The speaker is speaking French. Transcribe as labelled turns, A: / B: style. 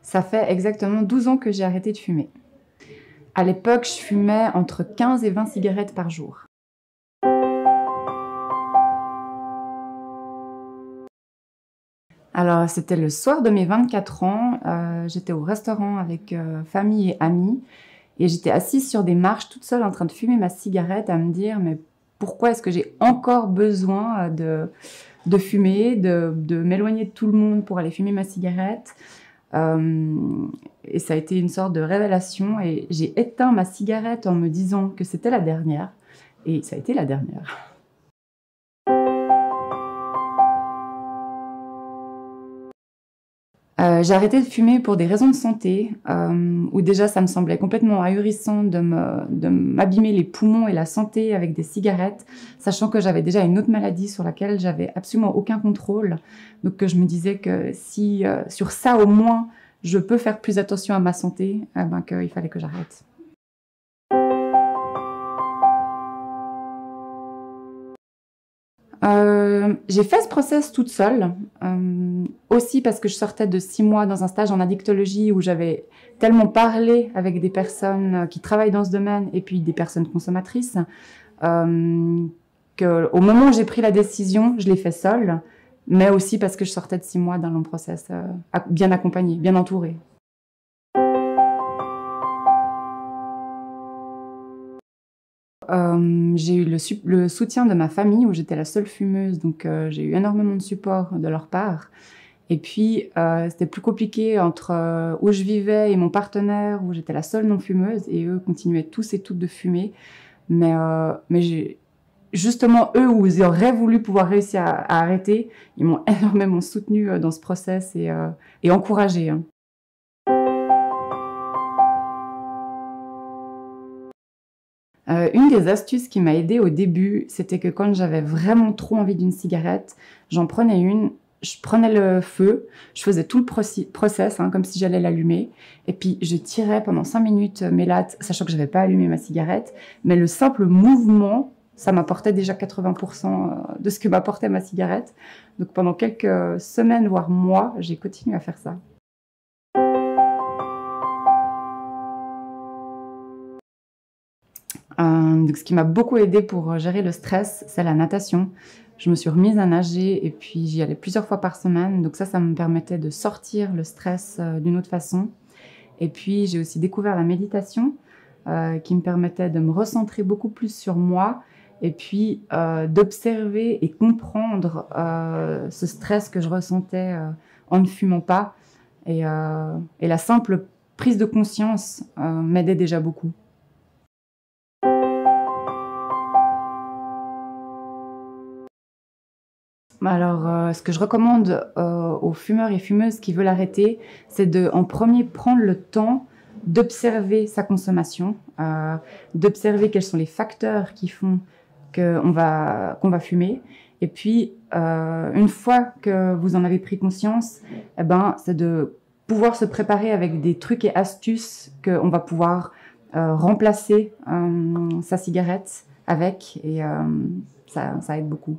A: Ça fait exactement 12 ans que j'ai arrêté de fumer. À l'époque, je fumais entre 15 et 20 cigarettes par jour. Alors, c'était le soir de mes 24 ans. J'étais au restaurant avec famille et amis. Et j'étais assise sur des marches toute seule en train de fumer ma cigarette à me dire mais pourquoi est-ce que j'ai encore besoin de fumer, de m'éloigner de tout le monde pour aller fumer ma cigarette. Et ça a été une sorte de révélation et j'ai éteint ma cigarette en me disant que c'était la dernière et ça a été la dernière. J'ai arrêté de fumer pour des raisons de santé, où déjà ça me semblait complètement ahurissant de m'abîmer les poumons et la santé avec des cigarettes, sachant que j'avais déjà une autre maladie sur laquelle j'avais absolument aucun contrôle. Donc je me disais que si sur ça au moins je peux faire plus attention à ma santé, qu'il fallait que j'arrête. J'ai fait ce process toute seule, aussi parce que je sortais de 6 mois dans un stage en addictologie où j'avais tellement parlé avec des personnes qui travaillent dans ce domaine et puis des personnes consommatrices, qu'au moment où j'ai pris la décision, je l'ai fait seule, mais aussi parce que je sortais de 6 mois d'un long process, bien accompagnée, bien entourée. J'ai eu le soutien de ma famille où j'étais la seule fumeuse, donc j'ai eu énormément de support de leur part. Et puis c'était plus compliqué entre où je vivais et mon partenaire, où j'étais la seule non-fumeuse, et eux continuaient tous et toutes de fumer. Mais justement, eux, où ils auraient voulu pouvoir réussir à arrêter, ils m'ont énormément soutenue dans ce process et encouragée, hein. Une des astuces qui m'a aidée au début, c'était que quand j'avais vraiment trop envie d'une cigarette, j'en prenais une, je prenais le feu, je faisais tout le process, hein, comme si j'allais l'allumer, et puis je tirais pendant 5 minutes mes lattes, sachant que je n'avais pas allumé ma cigarette, mais le simple mouvement, ça m'apportait déjà 80% de ce que m'apportait ma cigarette. Donc pendant quelques semaines, voire mois, j'ai continué à faire ça. Donc, ce qui m'a beaucoup aidée pour gérer le stress, c'est la natation. Je me suis remise à nager et puis j'y allais plusieurs fois par semaine. Donc ça me permettait de sortir le stress d'une autre façon. Et puis j'ai aussi découvert la méditation qui me permettait de me recentrer beaucoup plus sur moi et puis d'observer et comprendre ce stress que je ressentais en ne fumant pas. Et la simple prise de conscience m'aidait déjà beaucoup. Alors, ce que je recommande aux fumeurs et fumeuses qui veulent arrêter, c'est en premier prendre le temps d'observer sa consommation, d'observer quels sont les facteurs qui font qu'on va fumer. Et puis, une fois que vous en avez pris conscience, c'est de pouvoir se préparer avec des trucs et astuces qu'on va pouvoir remplacer sa cigarette avec. Et ça aide beaucoup.